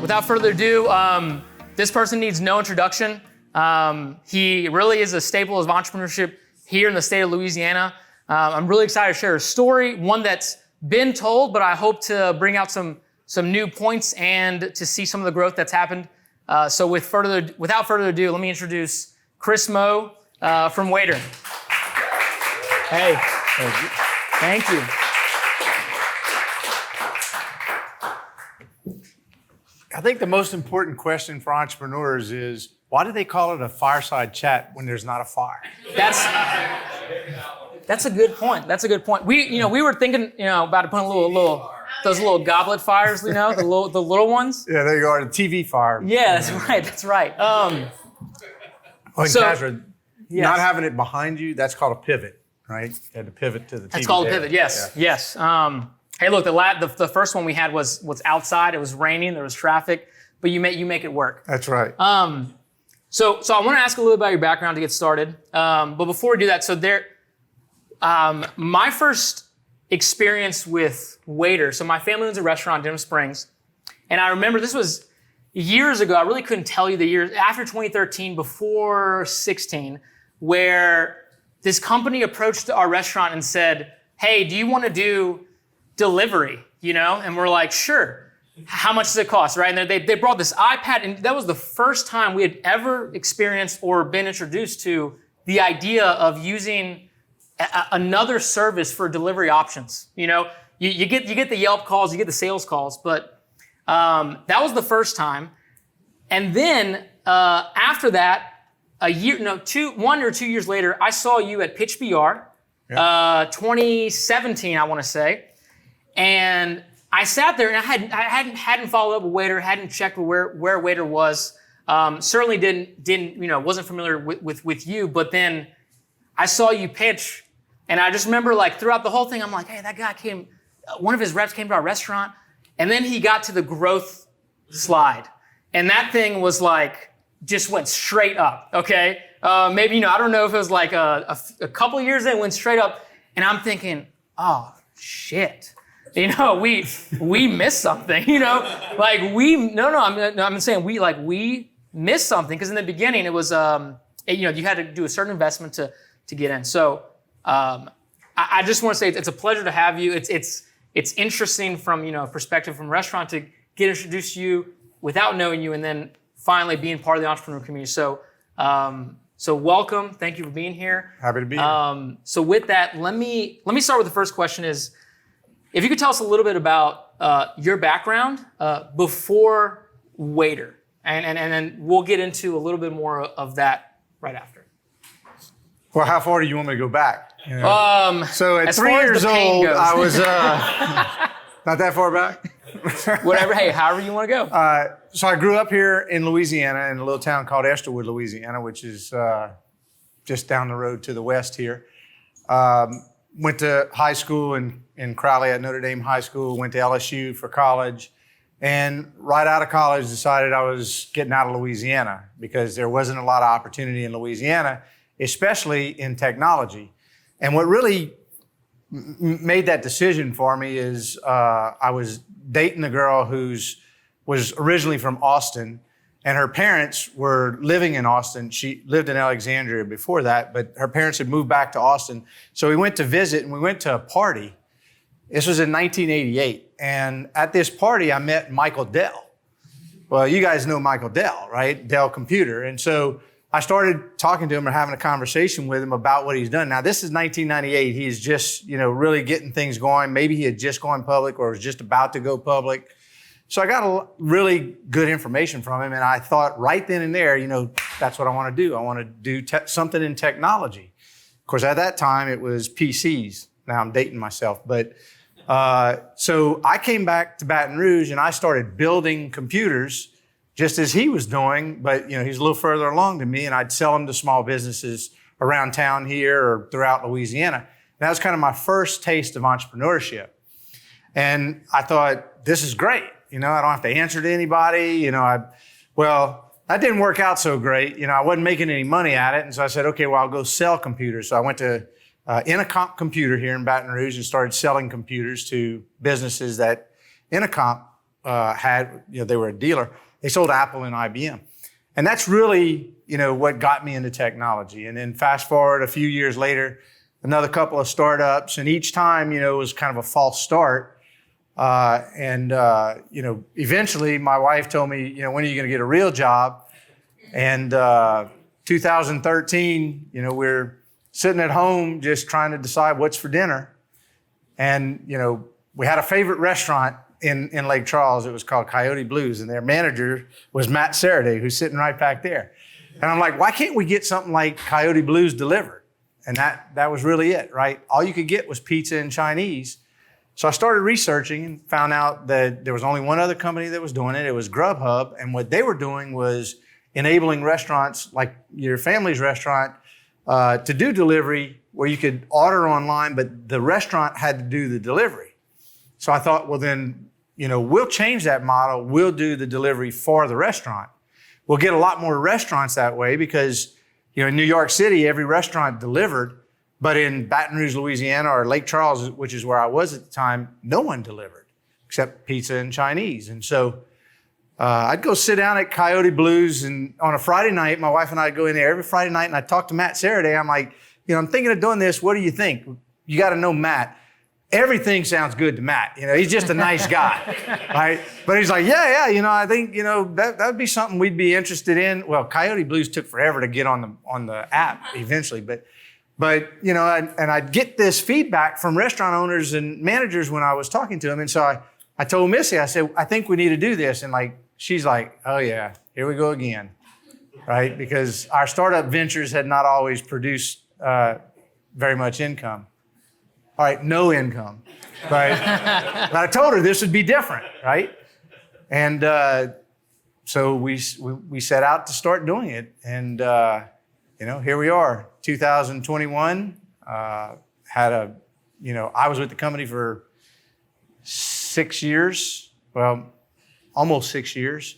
without further ado, this person needs no introduction. He really is a staple of entrepreneurship here in the state of Louisiana. I'm really excited to share his story, one that's been told, but I hope to bring out some new points and to see some of the growth that's happened. So without further ado, let me introduce Chris Meaux from Waitr. Hey. Thank you. I think the most important question for entrepreneurs is, why do they call it a fireside chat when there's not a fire? That's a good point. That's a good point. We were thinking, about putting those little goblet fires, the little ones. Yeah, there you are, the TV fire. Yeah, that's right. Not having it behind you, that's called a pivot, right? You had to pivot to the TV. That's called a pivot, yes, yeah. Yes. Hey, look, the first one we had was outside. It was raining. There was traffic, but you make it work. That's right. So I want to ask a little about your background to get started. But before we do that, my first experience with Waitr. So my family owns a restaurant in Denham Springs, and I remember this was years ago. I really couldn't tell you the years after 2013, before 16, where this company approached our restaurant and said, "Hey, do you want to do delivery?" And we're like, "Sure." How much does it cost, right? And they brought this iPad, and that was the first time we had ever experienced or been introduced to the idea of using another service for delivery options. You get the Yelp calls, you get the sales calls, but that was the first time. And then after that, 1 or 2 years later, I saw you at Pitch BR, 2017, I want to say, and I sat there and I hadn't followed up with Waitr, hadn't checked where Waitr was. Certainly didn't wasn't familiar with you. But then I saw you pitch, and I just remember throughout the whole thing, I'm like, hey, that guy came. One of his reps came to our restaurant, and then he got to the growth slide, and that thing was just went straight up. Okay, maybe I don't know if it was a couple years in, went straight up, and I'm thinking, oh shit. We missed something, I'm saying we missed something, because in the beginning it was, you had to do a certain investment to get in. So, I just want to say it's a pleasure to have you. It's interesting from, perspective from restaurant to get introduced to you without knowing you, and then finally being part of the entrepreneur community. So, welcome. Thank you for being here. Happy to be here. So with that, let me start with the first question is, if you could tell us a little bit about your background before Waitr, and then we'll get into a little bit more of that right after. Well, how far do you want me to go back? So at as 3 far as years the pain old, goes. I was not that far back. Whatever, hey, however you want to go. So I grew up here in Louisiana, in a little town called Esterwood, Louisiana, which is just down the road to the west here. Went to high school in Crowley at Notre Dame High School, went to LSU for college, and right out of college decided I was getting out of Louisiana because there wasn't a lot of opportunity in Louisiana, especially in technology. And what really made that decision for me is I was dating a girl was originally from Austin, and her parents were living in Austin. She lived in Alexandria before that, but her parents had moved back to Austin. So we went to visit, and we went to a party. This was in 1988. And at this party, I met Michael Dell. Well, you guys know Michael Dell, right? Dell Computer. And so I started talking to him and having a conversation with him about what he's done. Now, this is 1998. He's just, really getting things going. Maybe he had just gone public or was just about to go public. So I got a really good information from him, and I thought right then and there, that's what I want to do. I want to do something in technology. Of course, at that time, it was PCs. Now I'm dating myself. But so I came back to Baton Rouge, and I started building computers just as he was doing, but he's a little further along than me, and I'd sell them to small businesses around town here or throughout Louisiana. And that was kind of my first taste of entrepreneurship. And I thought, this is great. I don't have to answer to anybody. Well, that didn't work out so great. I wasn't making any money at it. And so I said, okay, well, I'll go sell computers. So I went to Intercomp Computer here in Baton Rouge and started selling computers to businesses that Intercomp they were a dealer. They sold Apple and IBM. And that's really, what got me into technology. And then fast forward a few years later, another couple of startups. And each time, it was kind of a false start. Eventually my wife told me, when are you going to get a real job? And 2013, we're sitting at home just trying to decide what's for dinner. And, we had a favorite restaurant in Lake Charles. It was called Coyote Blues. And their manager was Matt Saraday, who's sitting right back there. And I'm like, why can't we get something like Coyote Blues delivered? And that was really it, right? All you could get was pizza and Chinese. So I started researching and found out that there was only one other company that was doing it. It was Grubhub. And what they were doing was enabling restaurants like your family's restaurant to do delivery where you could order online, but the restaurant had to do the delivery. So I thought, well then, we'll change that model. We'll do the delivery for the restaurant. We'll get a lot more restaurants that way because, in New York City, every restaurant delivered, but in Baton Rouge, Louisiana, or Lake Charles, which is where I was at the time, no one delivered except pizza and Chinese. And so I'd go sit down at Coyote Blues, and on a Friday night, my wife and I'd go in there every Friday night, and I'd talk to Matt Saraday. I'm like, I'm thinking of doing this. What do you think? You got to know Matt. Everything sounds good to Matt. He's just a nice guy, right? But he's like, yeah, I think, that would be something we'd be interested in. Well, Coyote Blues took forever to get on the app eventually, but and I'd get this feedback from restaurant owners and managers when I was talking to them. And so I told Missy, I said, I think we need to do this. And she's like, oh yeah, here we go again, right? Because our startup ventures had not always produced very much income. All right, no income, but I told her this would be different, right? And so we set out to start doing it, and here we are, 2021. I was with the company for 6 years, well, almost 6 years,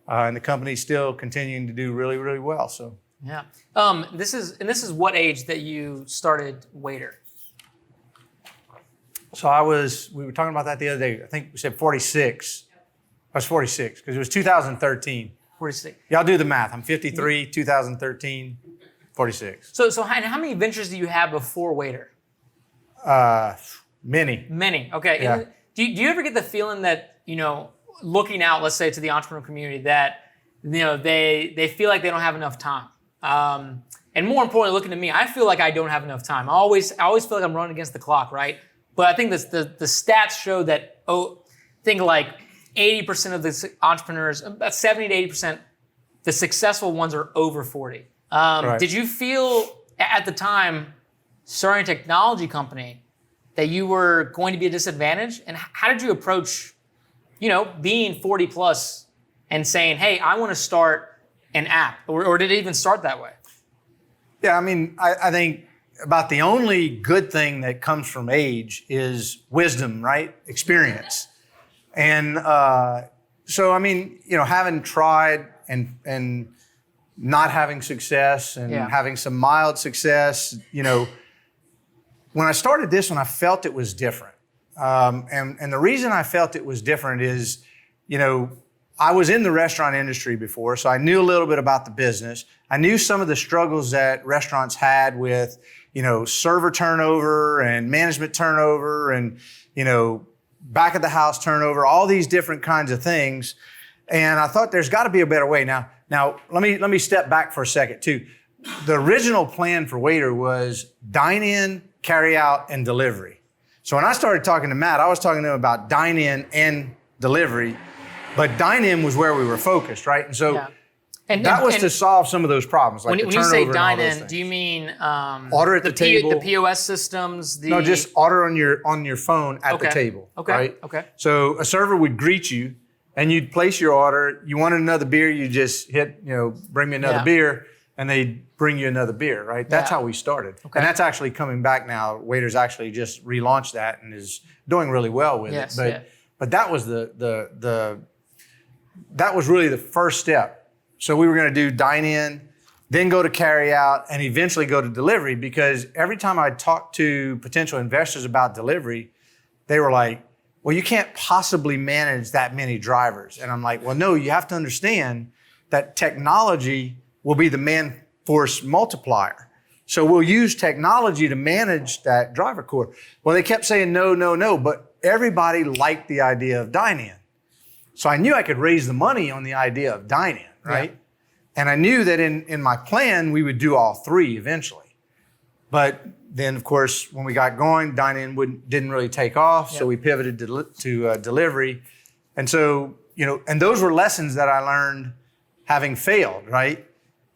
and the company's still continuing to do really, really well. So yeah, this is what age that you started Waitr? So we were talking about that the other day. I think we said 46. I was 46 because it was 2013. 46. Y'all do the math. I'm 53, 2013, 46. So how many ventures do you have before Waitr? Many. Many. Okay. Yeah. And do you ever get the feeling that, looking out, let's say, to the entrepreneur community, that, they feel like they don't have enough time? And more importantly, looking at me, I feel like I don't have enough time. I always feel like I'm running against the clock, right? But I think the stats show that, like 80% of the entrepreneurs, about 70 to 80%, the successful ones are over 40. Right. Did you feel at the time, starting a technology company, that you were going to be a disadvantage? And how did you approach, being 40 plus and saying, hey, I want to start an app? Or did it even start that way? Yeah, I think about the only good thing that comes from age is wisdom, right? Experience. And having tried and not having success and having some mild success, when I started this one, I felt it was different. And the reason I felt it was different is, I was in the restaurant industry before, so I knew a little bit about the business. I knew some of the struggles that restaurants had with, server turnover and management turnover and, back of the house turnover, all these different kinds of things. And I thought there's got to be a better way. Now let me step back for a second too. The original plan for Waitr was dine in, carry out, and delivery. So when I started talking to Matt, I was talking to him about dine in and delivery, but dine in was where we were focused, right? And so that was to solve some of those problems, like when you say dine in, do you mean order at the table, the POS systems? No, just order on your phone at the table. Okay. Right? Okay. So a server would greet you, and you'd place your order. You wanted another beer, you just hit, bring me another beer, and they'd bring you another beer, right? That's how we started. Okay. And that's actually coming back now. Waiter's actually just relaunched that and is doing really well with it. But that was that was really the first step. So we were going to do dine in, then go to carry out, and eventually go to delivery, because every time I talked to potential investors about delivery, they were like, well, you can't possibly manage that many drivers. And I'm like, well, no, you have to understand that technology will be the man force multiplier. So we'll use technology to manage that driver corps. Well, they kept saying no, no, no, but everybody liked the idea of dine-in. So I knew I could raise the money on the idea of dine-in, right? Yeah. And I knew that in my plan, we would do all three eventually. But then, of course, when we got going, dine-in didn't really take off. Yeah. So we pivoted to delivery. And so, and those were lessons that I learned having failed, right?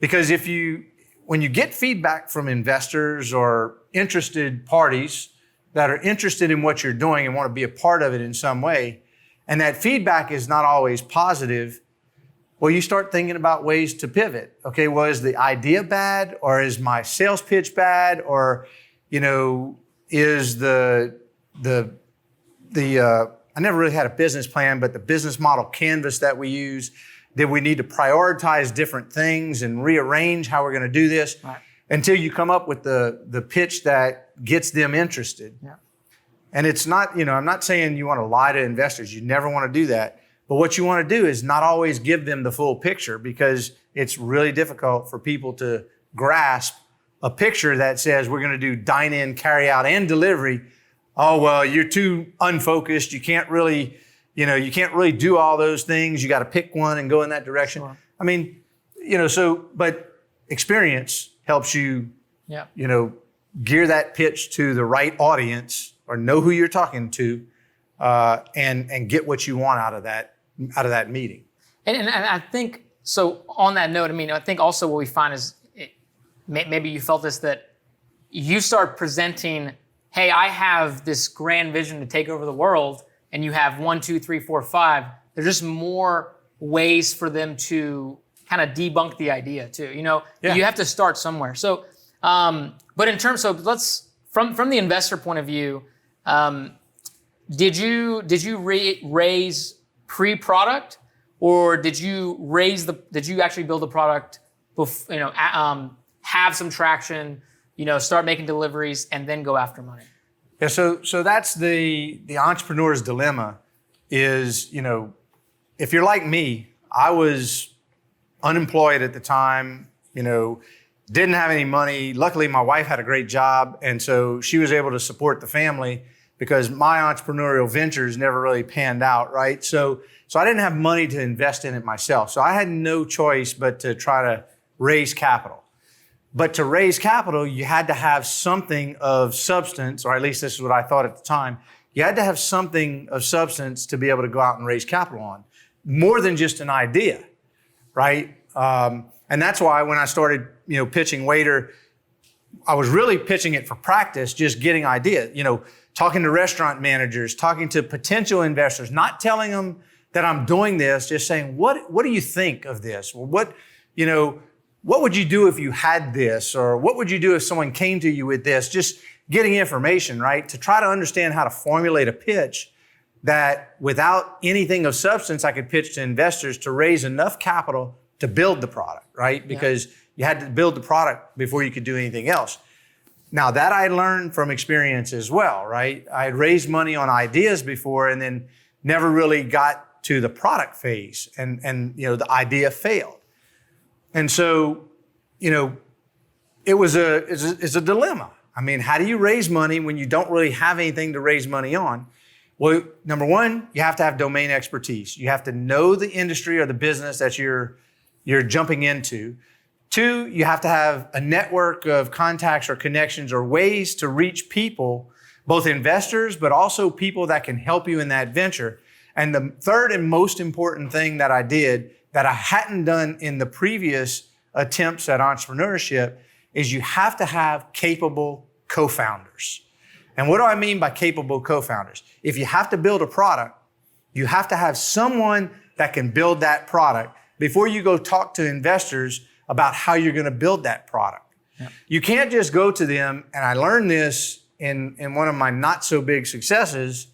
Because when you get feedback from investors or interested parties that are interested in what you're doing and want to be a part of it in some way, and that feedback is not always positive, well, you start thinking about ways to pivot. Okay, well, is the idea bad, or is my sales pitch bad, or, is I never really had a business plan, but the business model canvas that we use, did we need to prioritize different things and rearrange how we're going to do this, right, until you come up with the pitch that gets them interested. Yeah. And it's not, I'm not saying you want to lie to investors. You never want to do that. But what you want to do is not always give them the full picture, because it's really difficult for people to grasp a picture that says we're going to do dine-in, carry-out, and delivery. Oh, well, you're too unfocused. You can't really do all those things. You got to pick one and go in that direction. Sure. I mean, but experience helps you, gear that pitch to the right audience, or know who you're talking to, and get what you want out of that meeting. And I think, so on that note, I think also what we find is, maybe you felt this, that you start presenting, hey, I have this grand vision to take over the world, and you have 1, 2, 3, 4, 5. There's just more ways for them to kind of debunk the idea too. Yeah. You have to start somewhere. So, but in terms of, from the investor point of view, did you raise pre-product, or did you actually build the product have some traction, start making deliveries, and then go after money? Yeah, so that's the entrepreneur's dilemma is, if you're like me, I was unemployed at the time, didn't have any money. Luckily, my wife had a great job, and so she was able to support the family, because my entrepreneurial ventures never really panned out, right? So I didn't have money to invest in it myself. So I had no choice but to try to raise capital. But to raise capital, you had to have something of substance, or at least this is what I thought at the time. You had to have something of substance to be able to go out and raise capital on, more than just an idea, right? And that's why when I started, pitching Waitr, I was really pitching it for practice, just getting ideas, talking to restaurant managers, talking to potential investors, not telling them that I'm doing this, just saying, what do you think of this? Well, what would you do if you had this? Or what would you do if someone came to you with this? Just getting information, right? To try to understand how to formulate a pitch that without anything of substance, I could pitch to investors to raise enough capital to build the product, right? Because you had to build the product before you could do anything else. Now that I learned from experience as well, right? I had raised money on ideas before and then never really got to the product phase, and the idea failed. And so, it's a dilemma. I mean, how do you raise money when you don't really have anything to raise money on? Well, number one, you have to have domain expertise. You have to know the industry or the business that you're jumping into. Two, you have to have a network of contacts or connections or ways to reach people, both investors, but also people that can help you in that venture. And the third and most important thing that I did that I hadn't done in the previous attempts at entrepreneurship is you have to have capable co-founders. And what do I mean by capable co-founders? If you have to build a product, you have to have someone that can build that product before you go talk to investors about how you're going to build that product. Yep. You can't just go to them, and I learned this in one of my not so big successes.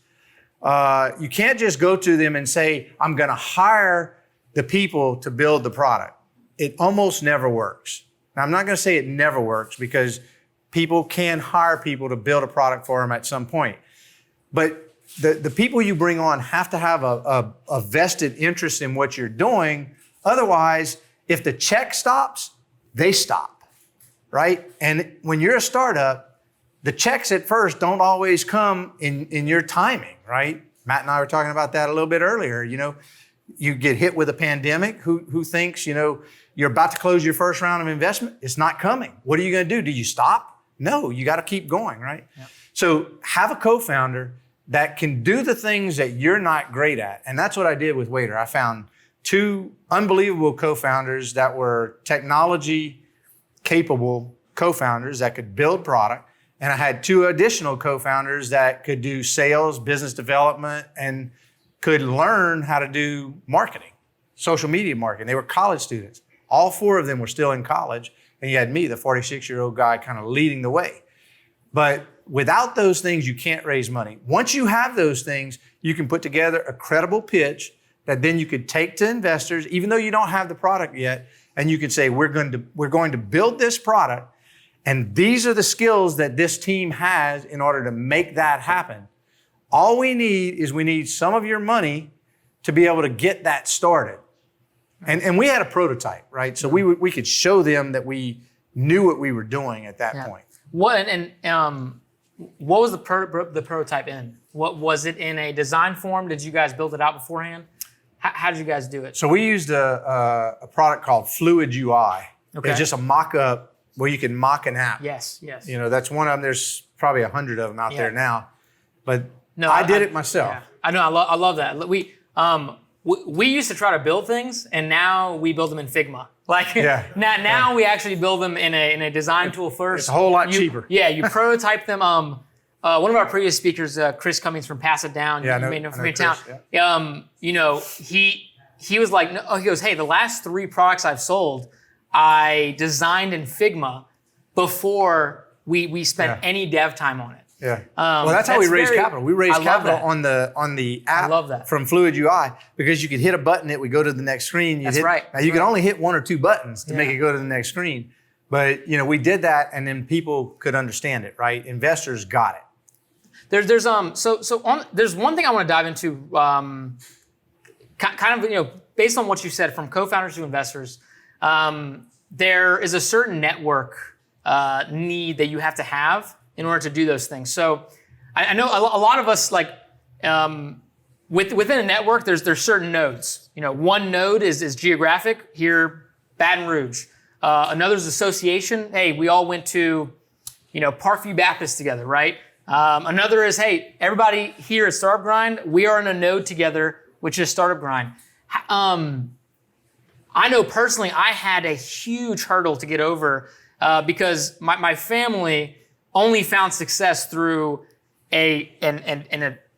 You can't just go to them and say, I'm going to hire the people to build the product. It almost never works. Now, I'm not going to say it never works, because people can hire people to build a product for them at some point. But the people you bring on have to have a vested interest in what you're doing. Otherwise, if the check stops, they stop, right? And when you're a startup, the checks at first don't always come in your timing, right? Matt and I were talking about that a little bit earlier. You know, you get hit with a pandemic. Who thinks, you know, you're about to close your first round of investment? It's not coming. What are you going to do? Do you stop? No, you got to keep going, right? Yep. So have a co-founder that can do the things that you're not great at. And that's what I did with Waitr. I found 2 unbelievable co-founders that were technology capable co-founders that could build product. And I had 2 additional co-founders that could do sales, business development, and could learn how to do marketing, social media marketing. They were college students. All 4 of them were still in college. And you had me, the 46-year-old guy, kind of leading the way. But without those things, you can't raise money. Once you have those things, you can put together a credible pitch that then you could take to investors, even though you don't have the product yet, and you could say, we're going to build this product, and these are the skills that this team has in order to make that happen. All we need some of your money to be able to get that started. And we had a prototype, right? So we could show them that we knew what we were doing at that point. What was the prototype in? What was it in a design form? Did you guys build it out beforehand? How did you guys do it? So we used a product called Fluid UI. Okay. It's just a mock-up where you can mock an app. Yes. You know, that's one of them. There's probably 100 of them out there now. But no, I did it myself. Yeah. I know. I love that. We used to try to build things, and now we build them in Figma. Now we actually build them in a design tool first. It's a whole lot cheaper. Yeah, you prototype them. One of our previous speakers, Chris Cummings from Pass It Down, I know from Chris, town. Yeah. You know, he was like, he goes, hey, the last 3 products I've sold, I designed in Figma before we spent any dev time on it. Yeah. Well, that's how we raised capital. We raised capital on the app. I love that. From Fluid UI, because you could hit a button, it would go to the next screen. That's right. Now you could only hit 1 or 2 buttons to make it go to the next screen. But you know, we did that, and then people could understand it, right? Investors got it. There's one thing I want to dive into, kind of, you know, based on what you said, from co-founders to investors. There is a certain network need that you have to have in order to do those things. So I know a lot of us, like, within a network, there's certain nodes. You know, one node is geographic, here, Baton Rouge. Another is association. Hey, we all went to, you know, Parkview Baptist together, right? Another is, hey, everybody here at Startup Grind, we are in a node together, which is Startup Grind. I know personally, I had a huge hurdle to get over because my family only found success through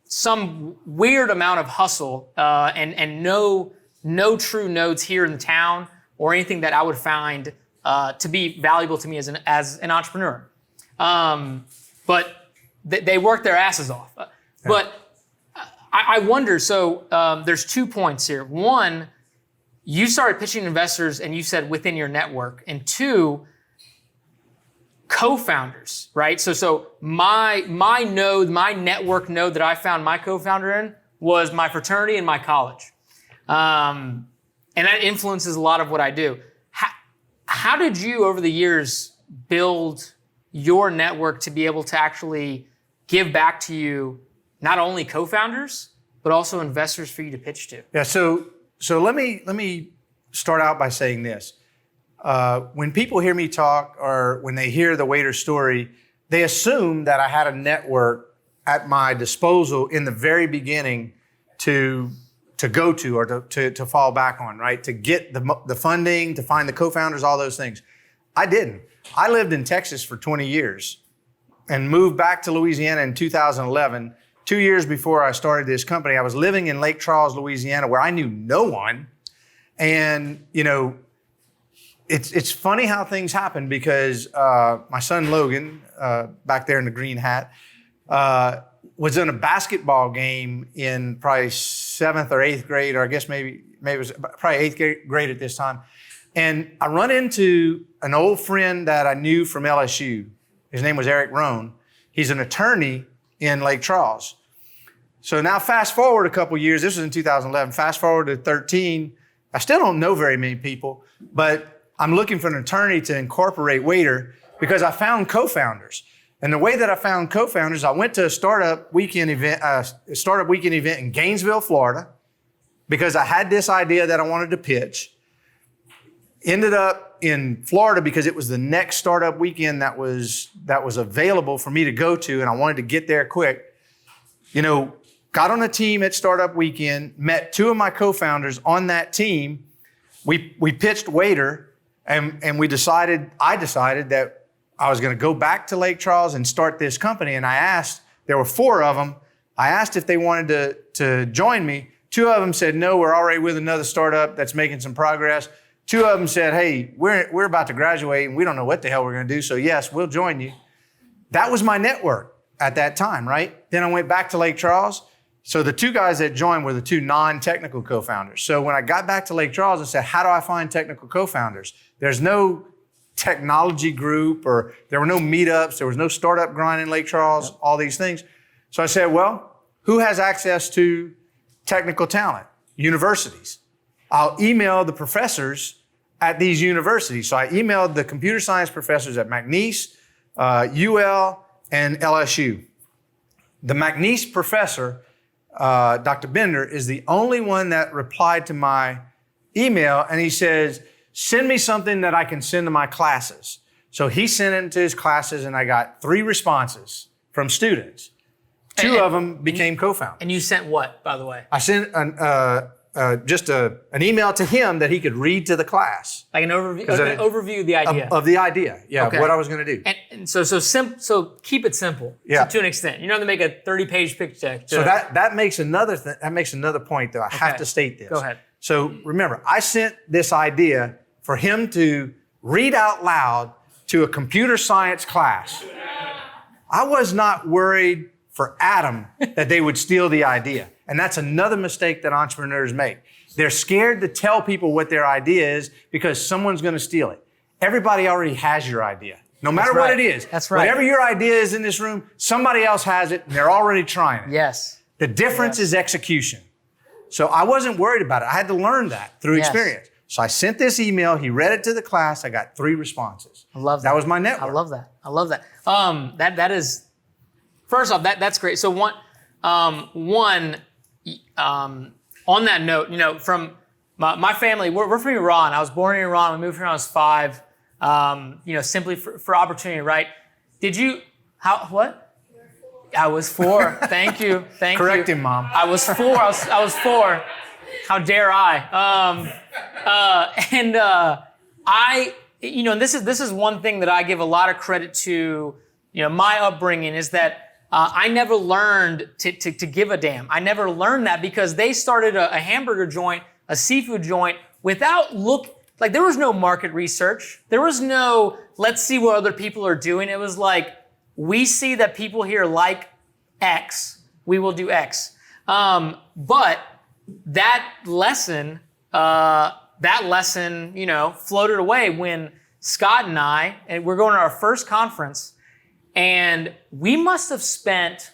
some weird amount of hustle and no true nodes here in the town or anything that I would find to be valuable to me as an entrepreneur. But they work their asses off. Yeah. But I wonder, so there's 2 points here. One, you started pitching investors and you said within your network. And 2, co-founders, right? So my node, my network node that I found my co-founder in was my fraternity and my college. And that influences a lot of what I do. How did you, over the years, build your network to be able to actually give back to you, not only co-founders, but also investors for you to pitch to? Yeah, so let me start out by saying this. When people hear me talk or when they hear the Waitr story, they assume that I had a network at my disposal in the very beginning to go to or to fall back on, right? To get the funding, to find the co-founders, all those things. I didn't. I lived in Texas for 20 years and moved back to Louisiana in 2011. 2 years before I started this company, I was living in Lake Charles, Louisiana, where I knew no one. And, you know, it's funny how things happen because my son Logan, back there in the green hat, was in a basketball game in probably 7th or 8th grade, or I guess maybe it was probably 8th grade at this time. And I run into an old friend that I knew from LSU. His name was Eric Rohn. He's an attorney in Lake Charles. So now fast forward a couple years, this was in 2011, fast forward to 13, I still don't know very many people, but I'm looking for an attorney to incorporate Waitr because I found co-founders. And the way that I found co-founders, I went to a startup weekend event in Gainesville, Florida, because I had this idea that I wanted to pitch. Ended up in Florida because it was the next startup weekend that was available for me to go to, and I wanted to get there quick. Got on a team at startup weekend, met two of my co-founders on that team. We pitched Waitr, and I decided that I was going to go back to Lake Charles and start this company. And I asked, there were four of them. I asked if they wanted to join me. Two of them said, no, we're already with another startup that's making some progress. Two of them said, hey, we're about to graduate and we don't know what the hell we're going to do. So yes, we'll join you. That was my network at that time, right? Then I went back to Lake Charles. So the two guys that joined were the two non-technical co-founders. So when I got back to Lake Charles, I said, how do I find technical co-founders? There's no technology group, or there were no meetups, there was no startup grind in Lake Charles, all these things. So I said, well, who has access to technical talent? Universities. I'll email the professors at these universities. So I emailed the computer science professors at McNeese, UL, and LSU. The McNeese professor, Dr. Bender, is the only one that replied to my email, and he says, send me something that I can send to my classes. So he sent it to his classes, and I got 3 responses from students. Two of them became co-founders. And you sent what, by the way? I sent an email to him that he could read to the class. Like an overview of the idea. Of the idea, yeah, okay. Of what I was going to do. And so keep it simple. Yeah. To an extent. You don't have to make a 30-page pitch deck. So that makes another point, though. I have to state this. Go ahead. So remember, I sent this idea for him to read out loud to a computer science class. I was not worried for Adam that they would steal the idea. And that's another mistake that entrepreneurs make. They're scared to tell people what their idea is because someone's going to steal it. Everybody already has your idea, no matter what it is. That's right. Whatever your idea is in this room, somebody else has it and they're already trying it. Yes. The difference is execution. So I wasn't worried about it. I had to learn that through experience. So I sent this email. He read it to the class. I got 3 responses. I love that. That was my network. I love that. That is, first off, that's great. So on that note, from my family, we're from Iran. I was born in Iran. We moved here when I was 5. Simply for opportunity, right? What? I was 4. Thank you. Correct him, Mom. I was 4. I was 4. How dare I? And this is one thing that I give a lot of credit to, my upbringing is that I never learned to give a damn. I never learned that because they started a hamburger joint, a seafood joint without there was no market research. There was no, let's see what other people are doing. It was like, we see that people here like X, we will do X. But that lesson, floated away when Scott and we're going to our first conference, and we must have spent,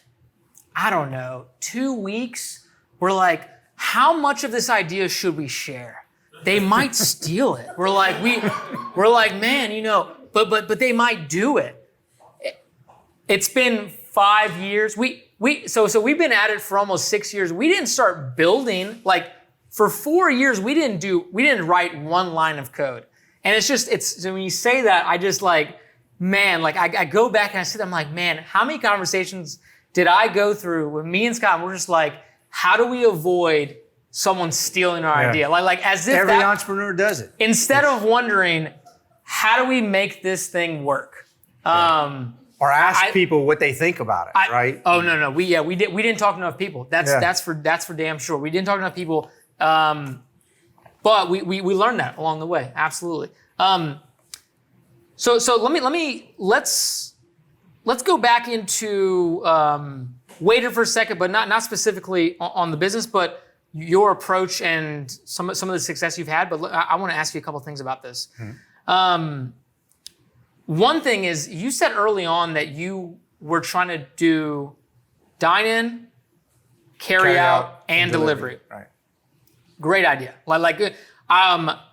2 weeks. We're like, how much of this idea should we share? They might steal it. We're like, man, but they might do it. It's been 5 years. So we've been at it for almost 6 years. We didn't start building, for 4 years, we didn't write one line of code. And so when you say that, I just I go back and I sit there, I'm like, man, how many conversations did I go through with me and Scott? And we're just like, how do we avoid someone stealing our idea? As if every entrepreneur does it. Instead of wondering, how do we make this thing work? Or ask people what they think about it, right? Oh no, we didn't talk to enough people. That's for damn sure. We didn't talk to enough people, but we learned that along the way. Absolutely. So let's go back into Waitr for a second, but not specifically on the business, but your approach and some of the success you've had. But I want to ask you a couple things about this. Mm-hmm. One thing is, you said early on that you were trying to do dine-in, carry out and delivery. Right. Great idea.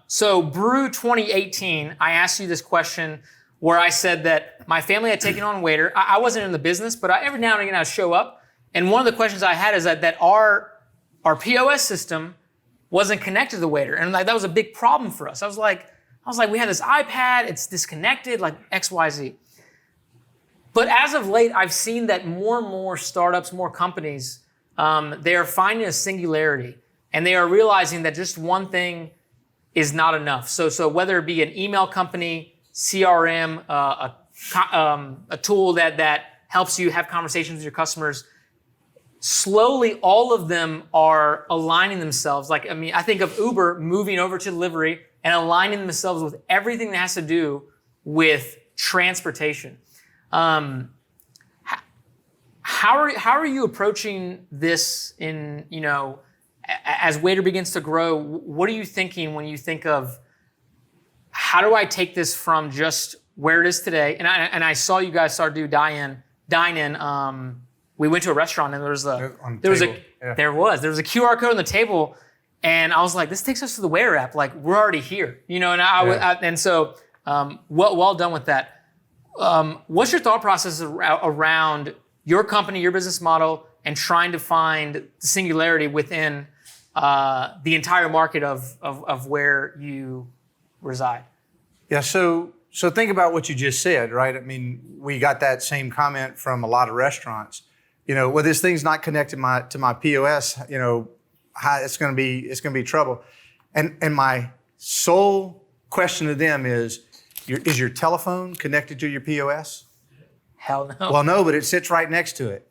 So Brew 2018, I asked you this question where I said that my family had taken on Waitr. I wasn't in the business, but every now and again I show up. And one of the questions I had is that our POS system wasn't connected to the Waitr. And that was a big problem for us. I was like, we had this iPad, it's disconnected, like X, Y, Z. But as of late, I've seen that more and more startups, more companies, they are finding a singularity. And they are realizing that just one thing is not enough. So whether it be an email company, CRM, a tool that helps you have conversations with your customers, slowly all of them are aligning themselves. I think of Uber moving over to delivery and aligning themselves with everything that has to do with transportation. How are you approaching this as Waitr begins to grow? What are you thinking when you think of how do I take this from just where it is today? And I saw you guys start to do dine in. We went to a restaurant and there was a QR code on the table, and I was like, this takes us to the Waitr app. Like, we're already here, well done with that. What's your thought process around your company, your business model, and trying to find the singularity within the entire market of where you reside? Yeah, so think about what you just said, right? I mean, we got that same comment from a lot of restaurants. Well, this thing's not connected to my POS. It's going to be trouble. And my sole question to them is your telephone connected to your POS? Hell no. Well, no, but it sits right next to it.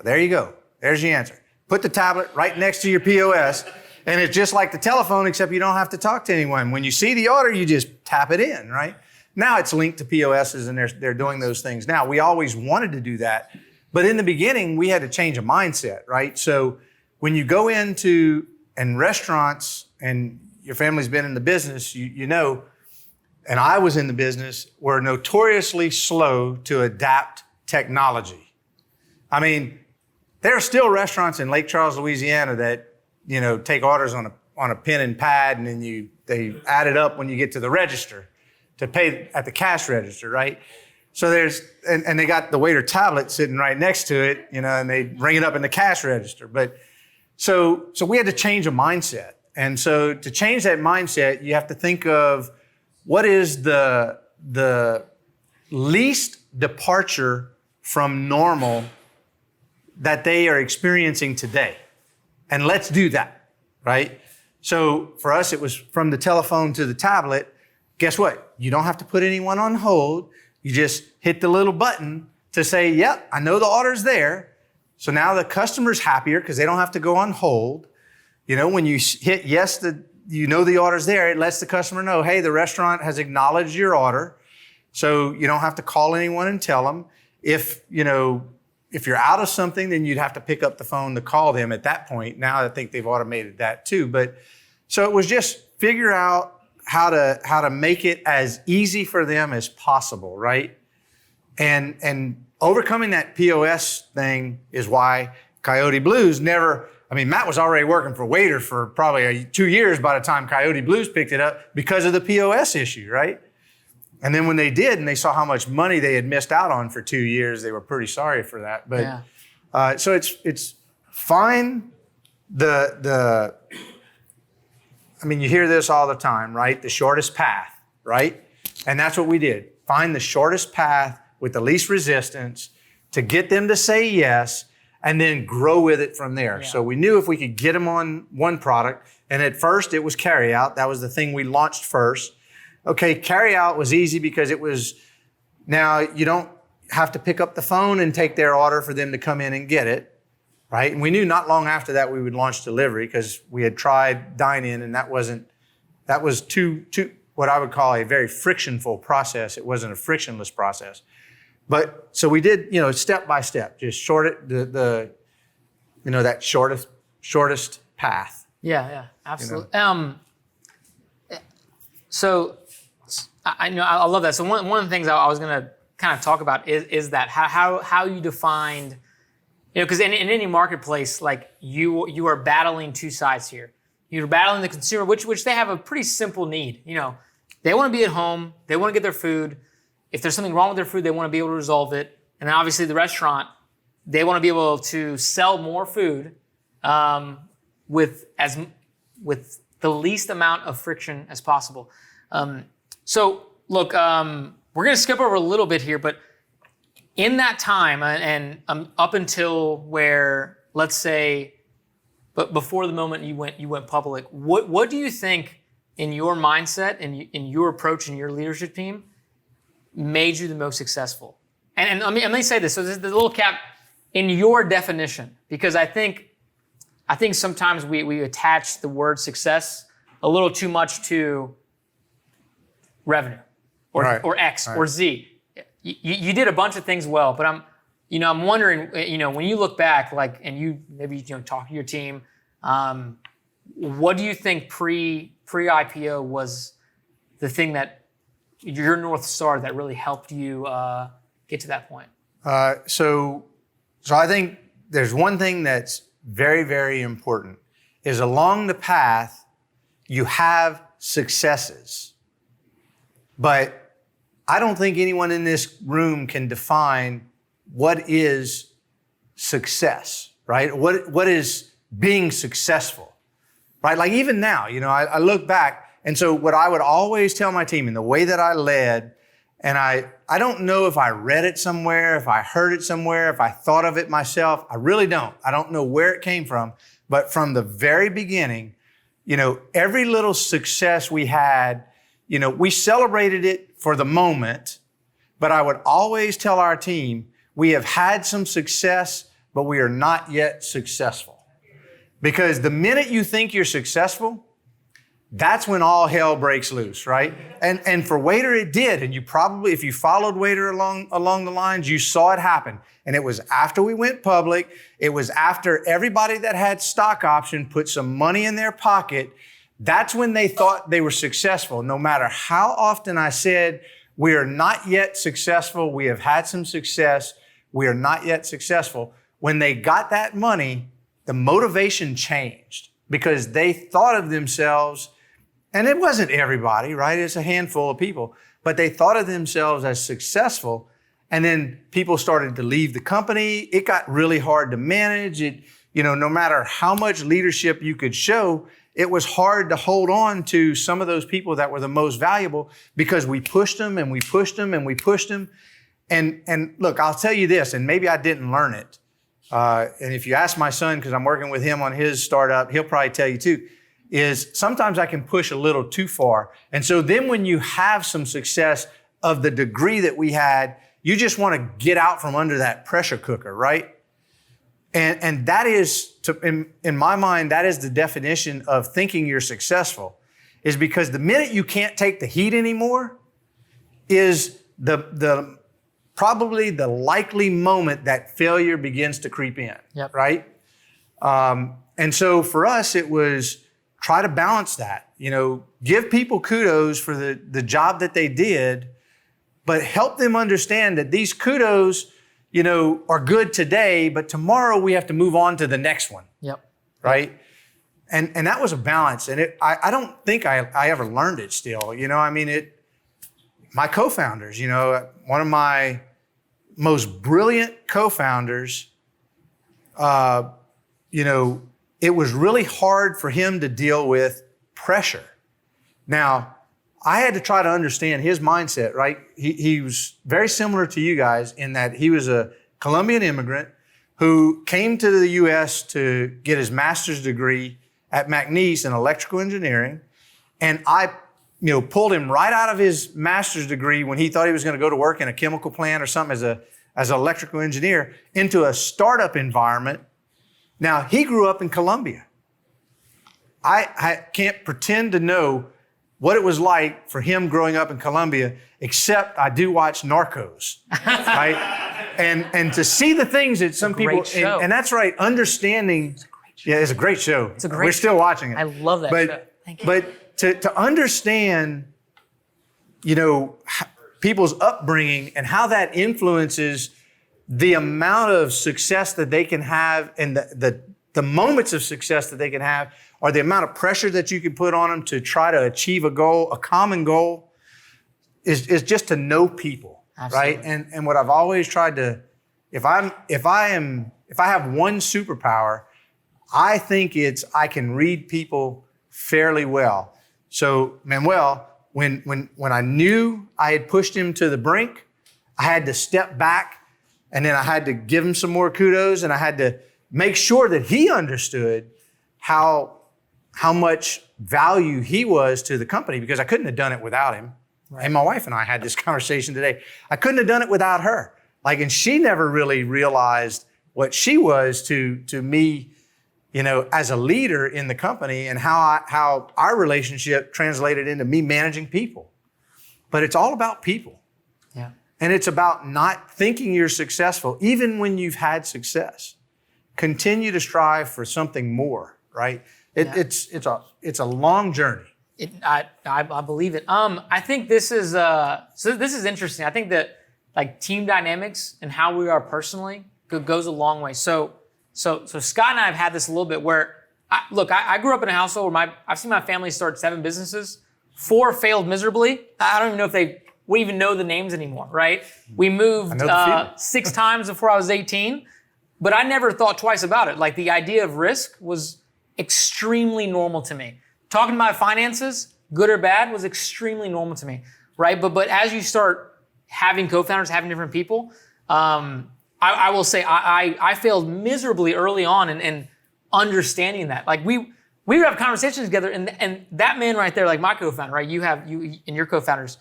There you go. There's the answer. Put the tablet right next to your POS, and it's just like the telephone, except you don't have to talk to anyone. When you see the order, you just tap it in, right? Now it's linked to POSs, and they're doing those things now. We always wanted to do that, but in the beginning, we had to change a mindset, right? So when you go into restaurants, and your family's been in the business, you know, and I was in the business, we're notoriously slow to adapt technology. I mean, there are still restaurants in Lake Charles, Louisiana that, take orders on a pen and pad, and then they add it up when you get to the register to pay at the cash register, right? So and they got the Waitr tablet sitting right next to it, and they ring it up in the cash register. But so we had to change a mindset. And so to change that mindset, you have to think of what is the least departure from normal that they are experiencing today. And let's do that, right? So for us, it was from the telephone to the tablet. Guess what? You don't have to put anyone on hold. You just hit the little button to say, yep, I know the order's there. So now the customer's happier because they don't have to go on hold. When you hit yes, the order's there, it lets the customer know, hey, the restaurant has acknowledged your order. So you don't have to call anyone and tell them. If you're out of something, then you'd have to pick up the phone to call them at that point. Now I think they've automated that too. But so it was just figure out how to make it as easy for them as possible, right? And overcoming that POS thing is why Coyote Blues Matt was already working for Waitr for probably 2 years by the time Coyote Blues picked it up because of the POS issue, right? And then when they did and they saw how much money they had missed out on for 2 years, they were pretty sorry for that. But so it's fine. You hear this all the time, right? The shortest path, right? And that's what we did. Find the shortest path with the least resistance to get them to say yes, and then grow with it from there. Yeah. So we knew if we could get them on one product, and at first it was carryout. That was the thing we launched first. Okay, carryout was easy because it was, now you don't have to pick up the phone and take their order for them to come in and get it, right? And we knew not long after that we would launch delivery because we had tried dine-in, and that was too what I would call a very frictionful process. It wasn't a frictionless process. But so we did, step by step, just short it, that shortest path. Yeah, absolutely. So I love that. So one of the things I was going to kind of talk about is that how you defined, because in any marketplace, like you are battling two sides here. You're battling the consumer, which they have a pretty simple need. They want to be at home. They want to get their food. If there's something wrong with their food, they want to be able to resolve it. And then obviously the restaurant, they want to be able to sell more food with the least amount of friction as possible. So look, we're going to skip over a little bit here, but in that time and up until where, let's say, but before the moment you went public, what do you think in your mindset and in your approach and your leadership team made you the most successful? And let me say this. So this is the little cap in your definition, because I think sometimes we attach the word success a little too much to revenue or X or Z. You did a bunch of things well, but I'm wondering, when you look back, like, and you maybe talk to your team, what do you think pre-IPO was the thing that your North Star that really helped you get to that point? So I think there's one thing that's very, very important is along the path, you have successes, but I don't think anyone in this room can define what is success, right? What is being successful, right? Like even now, I look back, and so what I would always tell my team in the way that I led, and I don't know if I read it somewhere, if I heard it somewhere, if I thought of it myself. I really don't. I don't know where it came from, but from the very beginning, every little success we had, we celebrated it for the moment, but I would always tell our team, we have had some success, but we are not yet successful. Because the minute you think you're successful, that's when all hell breaks loose, right? And for Waitr, it did. And you probably, if you followed Waitr along the lines, you saw it happen. And it was after we went public. It was after everybody that had stock option put some money in their pocket. That's when they thought they were successful. No matter how often I said, we are not yet successful. We have had some success. We are not yet successful. When they got that money, the motivation changed because they thought of themselves, and it wasn't everybody, right? It's a handful of people, but they thought of themselves as successful. And then people started to leave the company. It got really hard to manage it. No matter how much leadership you could show, it was hard to hold on to some of those people that were the most valuable because we pushed them and we pushed them and we pushed them. And look, I'll tell you this, and maybe I didn't learn it. And if you ask my son, because I'm working with him on his startup, he'll probably tell you too, is sometimes I can push a little too far. And so then when you have some success of the degree that we had, you just want to get out from under that pressure cooker, right? And that is, in my mind, that is the definition of thinking you're successful, is because the minute you can't take the heat anymore is probably the likely moment that failure begins to creep in, yep. Right? And so for us, it was try to balance that, give people kudos for the job that they did, but help them understand that these kudos, are good today, but tomorrow we have to move on to the next one. Yep. Right? And that was a balance. And I don't think I ever learned it still. My co-founders, one of my most brilliant co-founders, it was really hard for him to deal with pressure. Now, I had to try to understand his mindset, right? He was very similar to you guys in that he was a Colombian immigrant who came to the U.S. to get his master's degree at McNeese in electrical engineering. And I pulled him right out of his master's degree when he thought he was going to go to work in a chemical plant or something as an electrical engineer into a startup environment. Now, he grew up in Colombia. I can't pretend to know what it was like for him growing up in Colombia, except I do watch Narcos, right? And to see the things that some people, and that's right, understanding. Yeah, it's a great show. It's a great We're still watching it. I love that show. Thank you. But to understand, people's upbringing and how that influences the amount of success that they can have and the moments of success that they can have, or the amount of pressure that you can put on them to try to achieve a goal, a common goal, is just to know people, Absolutely. right? And what I've always tried to, if I have one superpower, I think it's I can read people fairly well. So Manuel, when I knew I had pushed him to the brink, I had to step back, and then I had to give him some more kudos, and I had to make sure that he understood how much value he was to the company, because I couldn't have done it without him. Right. And my wife and I had this conversation today. I couldn't have done it without her. And she never really realized what she was to me, as a leader in the company, and how our relationship translated into me managing people. But it's all about people. Yeah. And it's about not thinking you're successful, even when you've had success. Continue to strive for something more, right? It's a long journey. I believe it. I think this is this is interesting. I think that team dynamics and how we are personally goes a long way. So Scott and I have had this a little bit where I grew up in a household where I've seen my family start 7 businesses. 4 failed miserably. I don't even know if we even know the names anymore, right? We moved 6 times before I was 18, but I never thought twice about it. The idea of risk was extremely normal to me. Talking about finances, good or bad, was extremely normal to me, right? But as you start having co-founders, having different people, I will say I failed miserably early on in understanding that. We would have conversations together, and that man right there, my co-founder, right? You and your co-founders,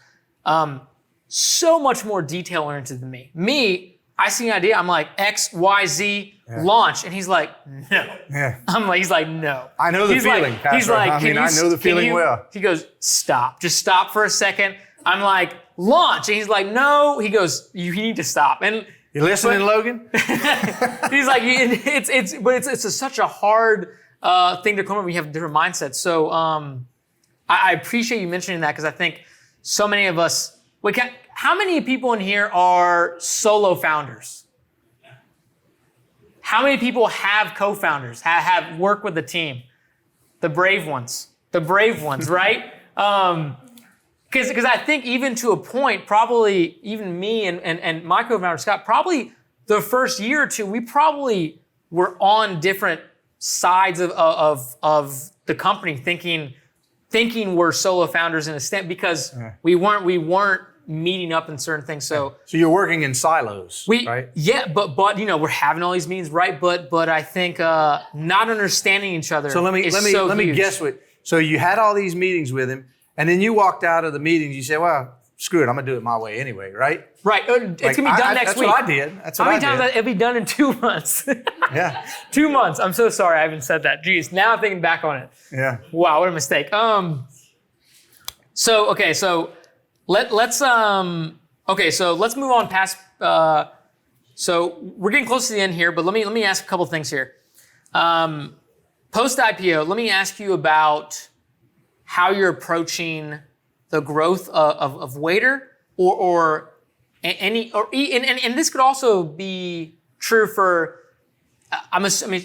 so much more detail oriented than me. I see an idea, I'm like, X, Y, Z, launch. And he's like, no. Yeah. He's like, no. I know the feeling, Pastor. He's like, I know the feeling well. He goes, stop. Just stop for a second. I'm like, launch. And he's like, no. He goes, you need to stop. And you listening, Logan? He's like, it's such a hard thing to come up when you have different mindsets. So I appreciate you mentioning that, because I think so many of us, how many people in here are solo founders? How many people have co-founders, have worked with a team? The brave ones, right? Because I think even to a point, probably even me and my co-founder Scott, probably the first year or two, we probably were on different sides of the company, thinking we're solo founders in a extent, because we weren't meeting up in certain things. So you're working in silos, right? Yeah, but we're having all these meetings, right? But I think not understanding each other. So let me guess what. So you had all these meetings with him, and then you walked out of the meetings. You said, "Well, screw it, I'm gonna do it my way anyway," right? Right. It's gonna be done next week. That's what I did. How many times it'll be done in 2 months? Yeah. 2 months. I'm so sorry I haven't said that. Jeez, now I'm thinking back on it. Yeah. Wow, what a mistake. So let's move on past. So we're getting close to the end here, but let me ask a couple things here. Post IPO, let me ask you about how you're approaching the growth of Waitr, and this could also be true for. I'm assuming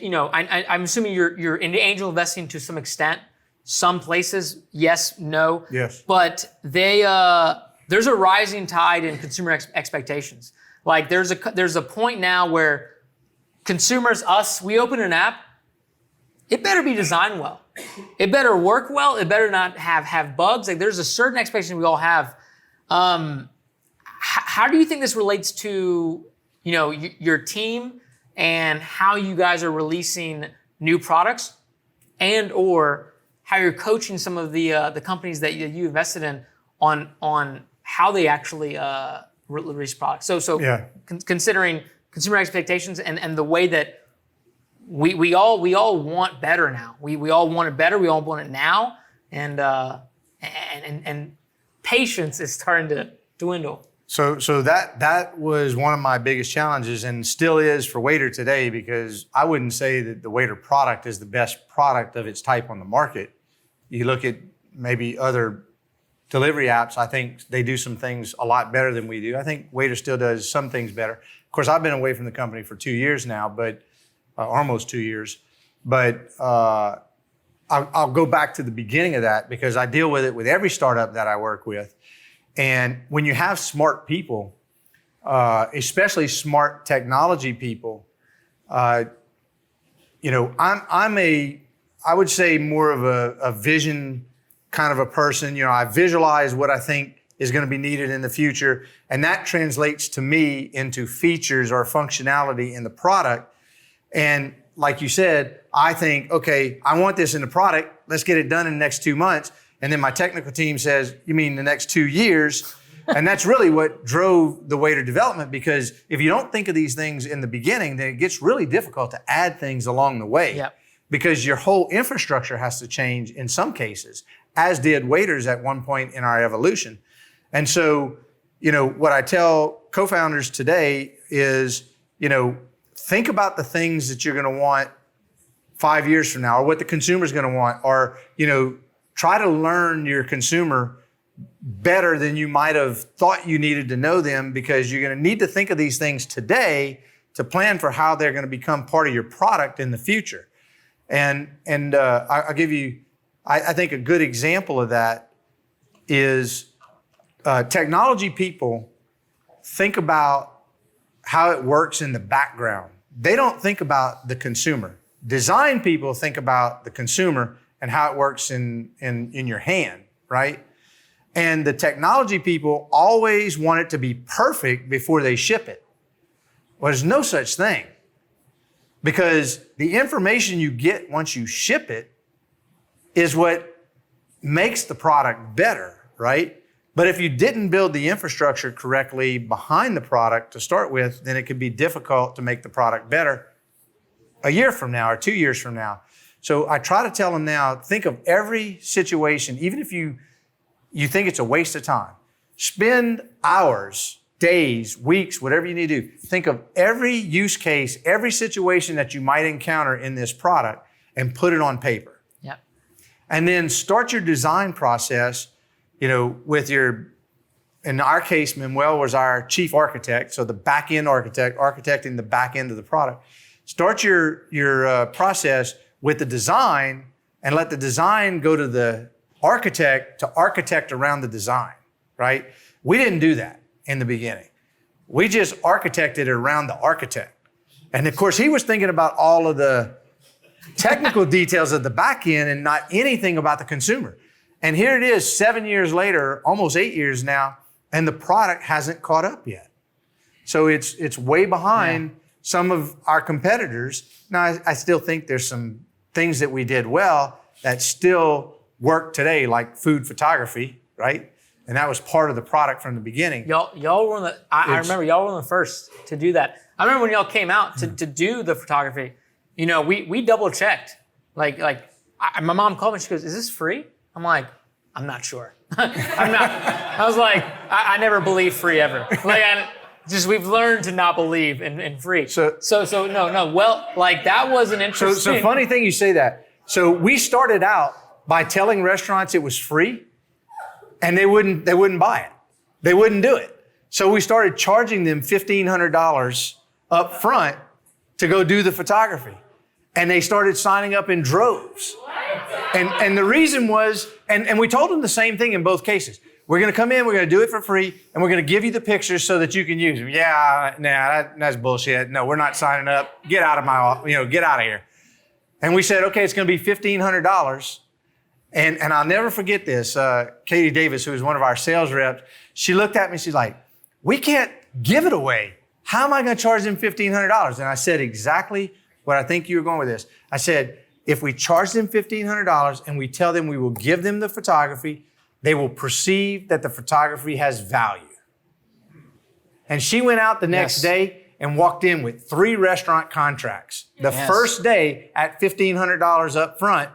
you're into angel investing to some extent. Some places, yes, no. Yes. But there's a rising tide in consumer expectations. There's a point now where consumers, we open an app, it better be designed well. It better work well. It better not have bugs. There's a certain expectation we all have. How do you think this relates to your team and how you guys are releasing new products, and or how you're coaching some of the companies that you invested in on how they actually release products? Considering consumer expectations and the way that we all want better now. We all want it better. We all want it now, and patience is starting to dwindle. So that was one of my biggest challenges, and still is for Waitr today, because I wouldn't say that the Waitr product is the best product of its type on the market. You look at maybe other delivery apps, I think they do some things a lot better than we do. I think Waitr still does some things better. Of course, I've been away from the company for 2 years now, but almost 2 years. But I'll go back to the beginning of that because I deal with it with every startup that I work with. And when you have smart people, especially smart technology people, I would say more of a vision kind of a person. I visualize what I think is going to be needed in the future, and that translates to me into features or functionality in the product. And like you said, I think, okay, I want this in the product. Let's get it done in the next 2 months. And then my technical team says, you mean the next 2 years? And that's really what drove the Waitr development, because if you don't think of these things in the beginning, then it gets really difficult to add things along the way. Yep. Because your whole infrastructure has to change in some cases, as did Waitr's at one point in our evolution. And so, what I tell co-founders today is, think about the things that you're going to want 5 years from now, or what the consumer's going to want, or, try to learn your consumer better than you might have thought you needed to know them, because you're going to need to think of these things today to plan for how they're going to become part of your product in the future. And I'll give you, I think a good example of that is technology people think about how it works in the background. They don't think about the consumer. Design people think about the consumer and how it works in your hand, right? And the technology people always want it to be perfect before they ship it. Well, there's no such thing, because the information you get once you ship it is what makes the product better, right? But if you didn't build the infrastructure correctly behind the product to start with, then it could be difficult to make the product better a year from now or 2 years from now. So I try to tell them now, think of every situation, even if you think it's a waste of time. Spend hours, days, weeks, whatever you need to do. Think of every use case, every situation that you might encounter in this product, and put it on paper. Yep. And then start your design process, with in our case, Manuel was our chief architect, so the back-end architect, architecting the back end of the product. Start your process with the design, and let the design go to the architect to architect around the design, right? We didn't do that in the beginning. We just architected around the architect. And of course, he was thinking about all of the technical details of the back end and not anything about the consumer. And here it is 7 years later, almost 8 years now, and the product hasn't caught up yet. So it's way behind some of our competitors. Now, I still think there's some things that we did well that still work today, like food photography, right? And that was part of the product from the beginning. Y'all were I remember y'all were one of the first to do that. I remember when y'all came out to do the photography, we double checked. My mom called me, she goes, "Is this free?" I'm like, "I'm not sure." I'm not. I was like, I never believe free ever. We've learned to not believe in free. So no. Well, that was an interesting. So funny thing you say that. So we started out by telling restaurants it was free, and they wouldn't buy it. They wouldn't do it. So we started charging them $1,500 up front to go do the photography. And they started signing up in droves. And the reason was, and we told them the same thing in both cases. We're going to come in, we're going to do it for free, and we're going to give you the pictures so that you can use them. Yeah, that's bullshit. No, we're not signing up. Get out of get out of here. And we said, okay, it's going to be $1,500. And I'll never forget this. Katie Davis, who was one of our sales reps, she looked at me, she's like, "We can't give it away. How am I going to charge them $1,500? And I said exactly what I think you were going with this. I said, if we charge them $1,500 and we tell them we will give them the photography, they will perceive that the photography has value. And she went out the next day and walked in with 3 restaurant contracts. The first day at $1,500 up front,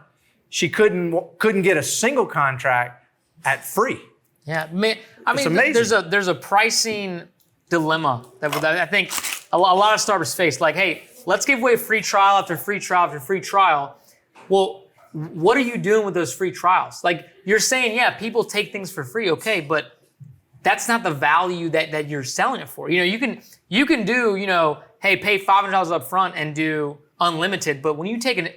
she couldn't get a single contract at free. Yeah, it's amazing. There's a pricing dilemma that I think a lot of startups face. Like, hey, let's give away free trial after free trial after free trial. Well, what are you doing with those free trials? Like, you're saying, yeah, people take things for free, okay, but that's not the value that you're selling it for. You can do, hey, pay $500 up front and do unlimited. But when you take an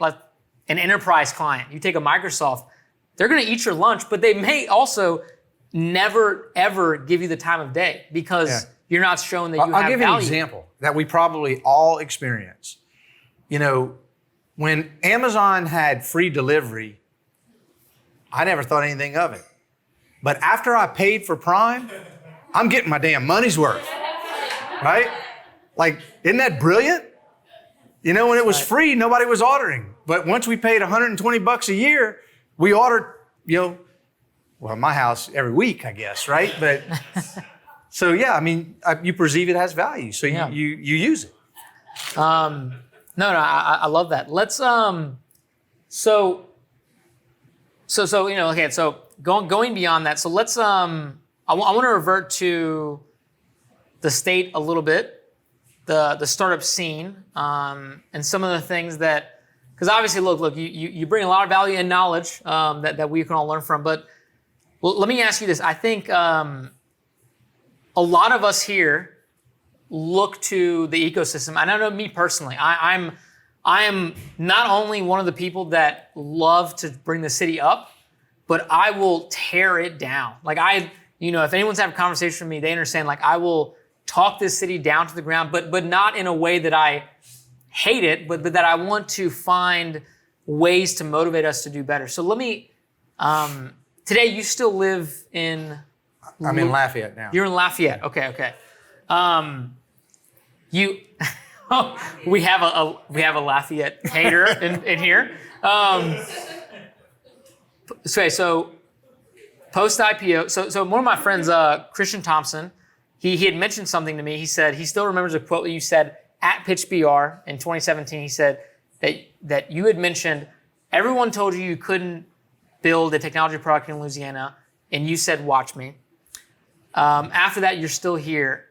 enterprise client, you take a Microsoft, they're going to eat your lunch, but they may also never, ever give you the time of day because you're not showing that you have value. I'll give you an example that we probably all experience. When Amazon had free delivery, I never thought anything of it. But after I paid for Prime, I'm getting my damn money's worth, right? Like, isn't that brilliant? When it was free, nobody was ordering. But once we paid $120 a year, we ordered, in my house every week, I guess, right? But so yeah, you perceive it has value, so you use it. No, I love that. Let's so going beyond that. So let's I want to revert to the state a little bit, the startup scene, and some of the things that, because obviously, look, you bring a lot of value and knowledge that we can all learn from. But let me ask you this: I think a lot of us here look to the ecosystem. And I know me personally, I am not only one of the people that love to bring the city up, but I will tear it down. Like if anyone's having a conversation with me, they understand, like, I will talk this city down to the ground, but not in a way that I hate it, but that I want to find ways to motivate us to do better. So let me, today you still live in... I'm in Lafayette now. You're in Lafayette, okay. We have a Lafayette hater in here. So post IPO. So one of my friends, Christian Thompson, he had mentioned something to me. He said he still remembers a quote that you said at Pitch BR in 2017. He said that you had mentioned everyone told you couldn't build a technology product in Louisiana, and you said, "Watch me." After that, you're still here.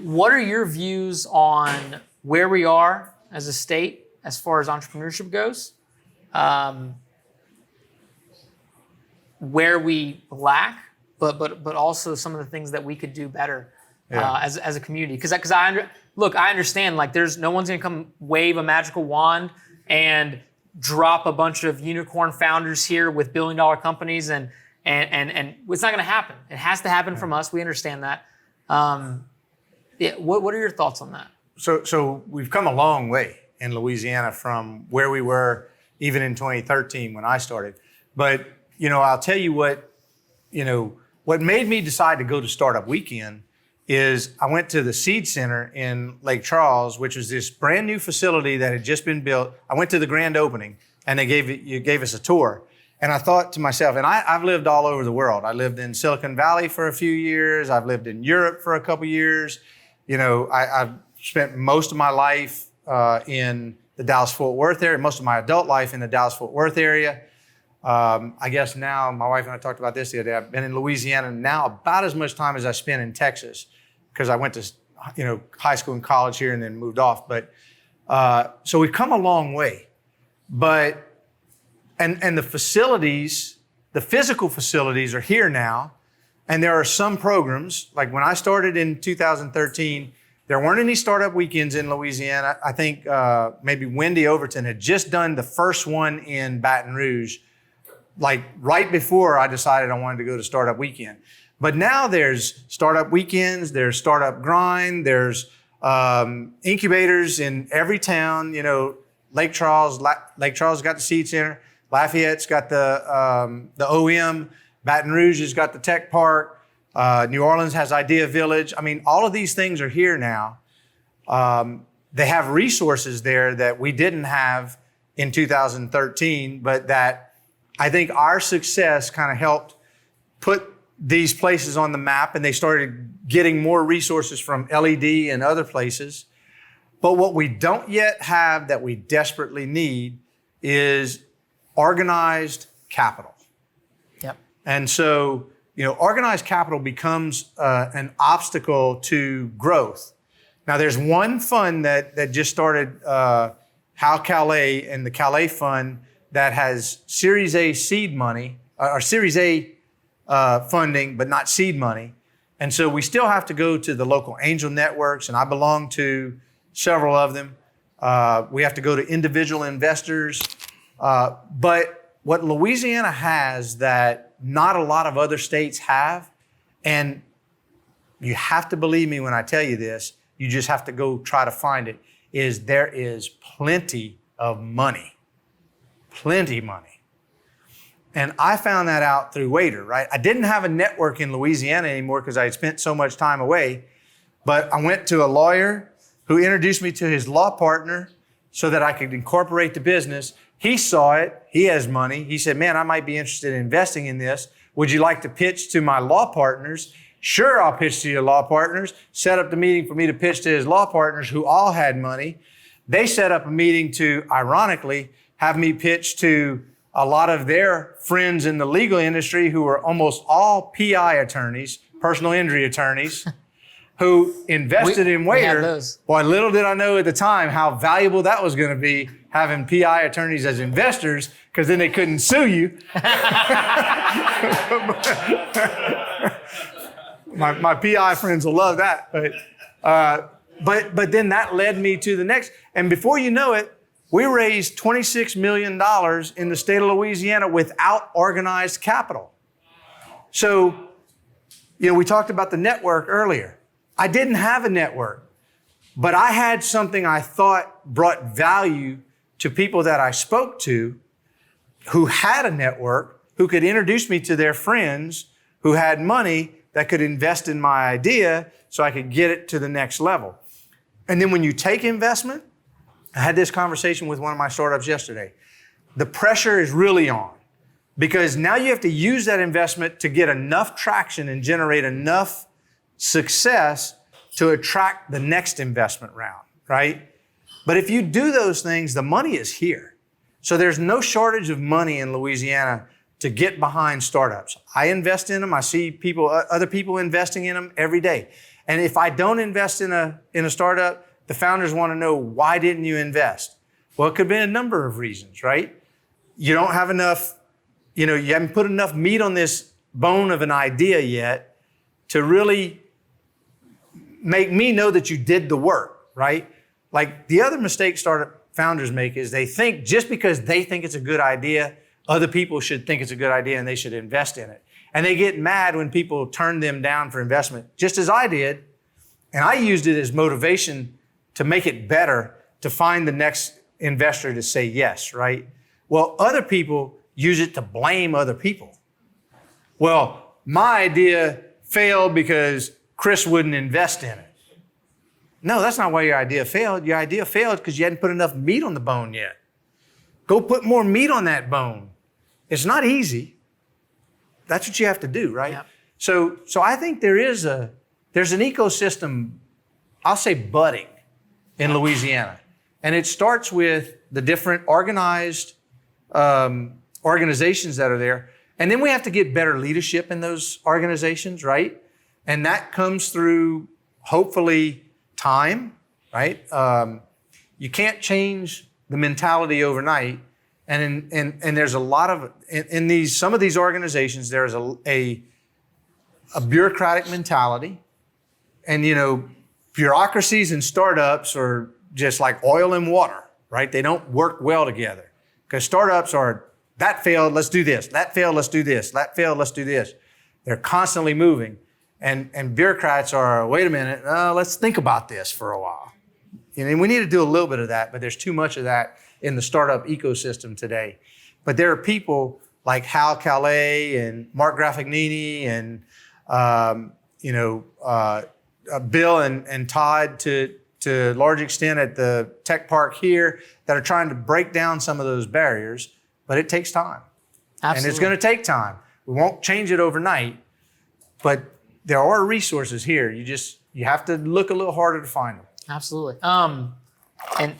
What are your views on where we are as a state as far as entrepreneurship goes? Where we lack, but also some of the things that we could do better as a community. Because I understand, like, there's no one's gonna come wave a magical wand and drop a bunch of unicorn founders here with billion-dollar companies and it's not going to happen. It has to happen from us. We understand that. What are your thoughts on that? So we've come a long way in Louisiana from where we were even in 2013 when I started. But, I'll tell you what made me decide to go to Startup Weekend is I went to the Seed Center in Lake Charles, which was this brand new facility that had just been built. I went to the grand opening and you gave us a tour. And I thought to myself, and I've lived all over the world. I lived in Silicon Valley for a few years. I've lived in Europe for a couple years. I've spent most of my life in the Dallas-Fort Worth area, most of my adult life in the Dallas-Fort Worth area. I guess now, my wife and I talked about this the other day, I've been in Louisiana now about as much time as I spent in Texas because I went to high school and college here and then moved off. But so we've come a long way. But and the facilities, the physical facilities are here now. And there are some programs, like when I started in 2013, there weren't any startup weekends in Louisiana. I think maybe Wendy Overton had just done the first one in Baton Rouge, like right before I decided I wanted to go to Startup Weekend. But now there's startup weekends, there's startup grind, there's incubators in every town. Lake Charles got the Seed Center, Lafayette's got the OM, Baton Rouge has got the Tech Park, New Orleans has Idea Village. All of these things are here now. They have resources there that we didn't have in 2013, but that I think our success kind of helped put these places on the map, and they started getting more resources from LED and other places. But what we don't yet have that we desperately need is organized capital. Yep. And so, organized capital becomes an obstacle to growth. Now, there's one fund that just started, Hal Calais, and the Calais Fund that has Series A seed money, or Series A funding, but not seed money. And so we still have to go to the local angel networks, and I belong to several of them. We have to go to individual investors. But what Louisiana has that not a lot of other states have, and you have to believe me when I tell you this, you just have to go try to find it, is there is plenty of money. Plenty of money. And I found that out through Waitr, right? I didn't have a network in Louisiana anymore because I had spent so much time away. But I went to a lawyer who introduced me to his law partner so that I could incorporate the business. He saw it. He has money. He said, man, I might be interested in investing in this. Would you like to pitch to my law partners? Sure, I'll pitch to your law partners. Set up the meeting for me to pitch to his law partners who all had money. They set up a meeting to, ironically, have me pitch to a lot of their friends in the legal industry who were almost all PI attorneys, personal injury attorneys, who invested in Waitr. Boy, little did I know at the time how valuable that was going to be, having PI attorneys as investors, because then they couldn't sue you. my PI friends will love that. But then that led me to the next. And before you know it, we raised $26 million in the state of Louisiana without organized capital. So, we talked about the network earlier. I didn't have a network, but I had something I thought brought value to people that I spoke to who had a network, who could introduce me to their friends who had money that could invest in my idea so I could get it to the next level. And then when you take investment, I had this conversation with one of my startups yesterday. The pressure is really on because now you have to use that investment to get enough traction and generate enough success to attract the next investment round, right? But if you do those things, the money is here. So there's no shortage of money in Louisiana to get behind startups. I invest in them. I see other people investing in them every day. And if I don't invest in a startup, the founders want to know, why didn't you invest? Well, it could be a number of reasons, right? You don't have enough, you haven't put enough meat on this bone of an idea yet to really make me know that you did the work, right? Like the other mistake startup founders make is they think just because they think it's a good idea, other people should think it's a good idea and they should invest in it. And they get mad when people turn them down for investment, just as I did. And I used it as motivation to make it better, to find the next investor to say yes, right? Well, other people use it to blame other people. Well, my idea failed because Chris wouldn't invest in it. No, that's not why your idea failed. Your idea failed because you hadn't put enough meat on the bone yet. Go put more meat on that bone. It's not easy. That's what you have to do, right? Yep. So I think there's an ecosystem, I'll say budding, in Louisiana. And it starts with the different organized organizations that are there. And then we have to get better leadership in those organizations, right? And that comes through, hopefully, time, right? You can't change the mentality overnight. And there's a lot of, some of these organizations, there's a bureaucratic mentality. And, bureaucracies and startups are just like oil and water, right? They don't work well together because startups are, that failed, let's do this. That failed, let's do this. That failed, let's do this. They're constantly moving. And bureaucrats are, wait a minute, let's think about this for a while. And we need to do a little bit of that, but there's too much of that in the startup ecosystem today. But there are people like Hal Calais and Mark Graffignini and, Bill and Todd to a large extent at the tech park here that are trying to break down some of those barriers, but it takes time. Absolutely. And it's going to take time. We won't change it overnight, but there are resources here. You have to look a little harder to find them. Absolutely. And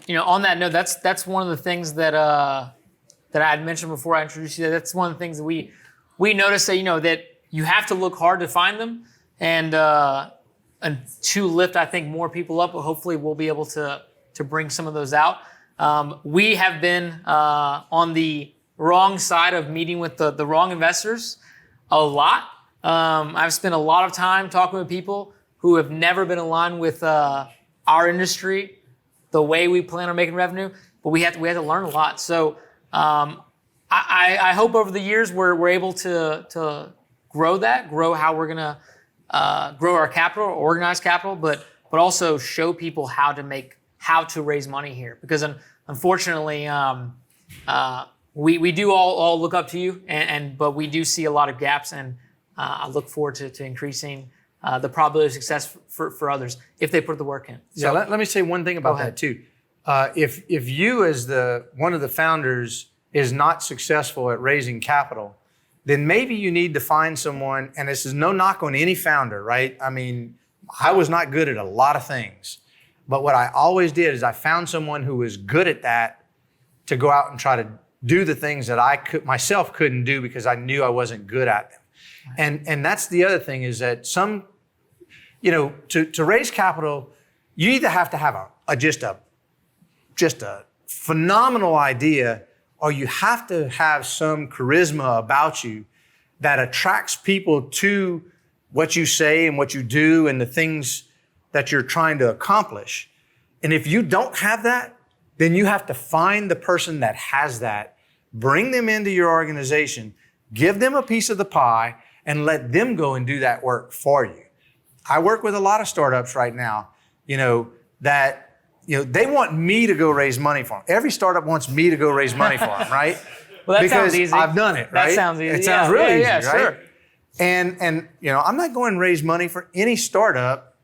on that note, that's one of the things that I had mentioned before I introduced you. That's one of the things that we noticed that that you have to look hard to find them, and to lift, I think, more people up. But hopefully, we'll be able to bring some of those out. We have been on the wrong side of meeting with the wrong investors a lot. I've spent a lot of time talking with people who have never been aligned with our industry, the way we plan on making revenue, but we have to learn a lot. So I hope over the years we're able to grow how we're gonna grow our capital, organize capital, but also show people how to raise money here. Because unfortunately, we do all look up to you, but we do see a lot of gaps, and I look forward to increasing the probability of success for others if they put the work in. So let me say one thing about that too. If you as one of the founders is not successful at raising capital, then maybe you need to find someone, and this is no knock on any founder, right? I mean, I was not good at a lot of things, but what I always did is I found someone who was good at that to go out and try to do the things that I myself couldn't do because I knew I wasn't good at them. And that's the other thing is that to raise capital, you either have to have just a phenomenal idea, or you have to have some charisma about you that attracts people to what you say and what you do and the things that you're trying to accomplish. And if you don't have that, then you have to find the person that has that, bring them into your organization, give them a piece of the pie, and let them go and do that work for you. I work with a lot of startups right now, that they want me to go raise money for them. Every startup wants me to go raise money for them, right? Well, that because sounds easy. I've done it, right? That sounds easy. It sounds really easy, yeah, right? Sure. And I'm not going to raise money for any startup,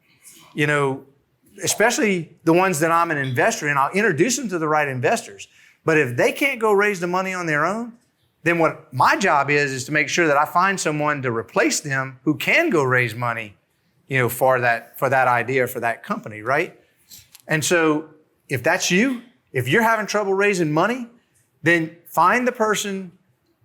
especially the ones that I'm an investor in. I'll introduce them to the right investors. But if they can't go raise the money on their own, then what my job is to make sure that I find someone to replace them who can go raise money, for that idea, for that company, right? And so if that's you, if you're having trouble raising money, then find the person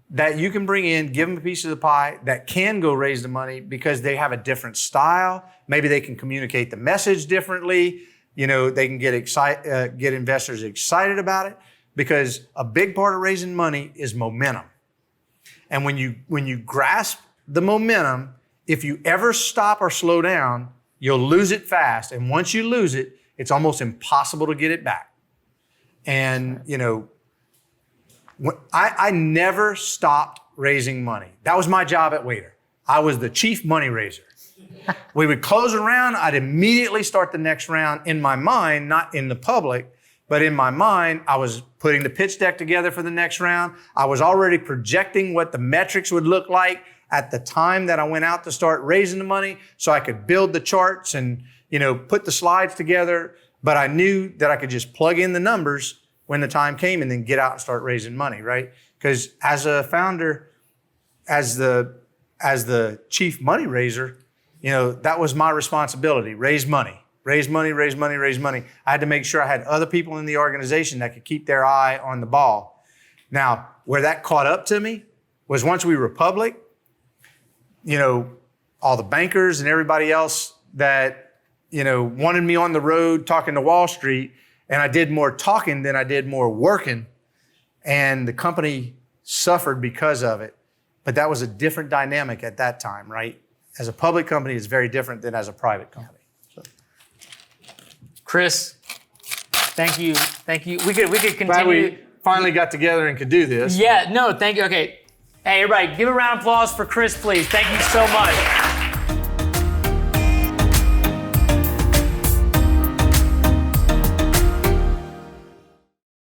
that you can bring in, give them a piece of the pie that can go raise the money because they have a different style. Maybe they can communicate the message differently. They can get investors excited about it, because a big part of raising money is momentum. And when you grasp the momentum, if you ever stop or slow down, you'll lose it fast. And once you lose it, it's almost impossible to get it back. And, I never stopped raising money. That was my job at Waitr. I was the chief money raiser. We would close a round. I'd immediately start the next round in my mind, not in the public, but in my mind, I was putting the pitch deck together for the next round. I was already projecting what the metrics would look like at the time that I went out to start raising the money, so I could build the charts and, put the slides together. But I knew that I could just plug in the numbers when the time came and then get out and start raising money, right? Because as a founder, as the chief money raiser, that was my responsibility. Raise money. Raise money, raise money, raise money. I had to make sure I had other people in the organization that could keep their eye on the ball. Now, where that caught up to me was once we were public, all the bankers and everybody else that, wanted me on the road talking to Wall Street, and I did more talking than I did more working, and the company suffered because of it. But that was a different dynamic at that time, right? As a public company, it's very different than as a private company. Chris, thank you. We could continue. Glad we finally got together and could do this. Yeah, no, thank you. Okay. Hey, everybody, give a round of applause for Chris, please. Thank you so much.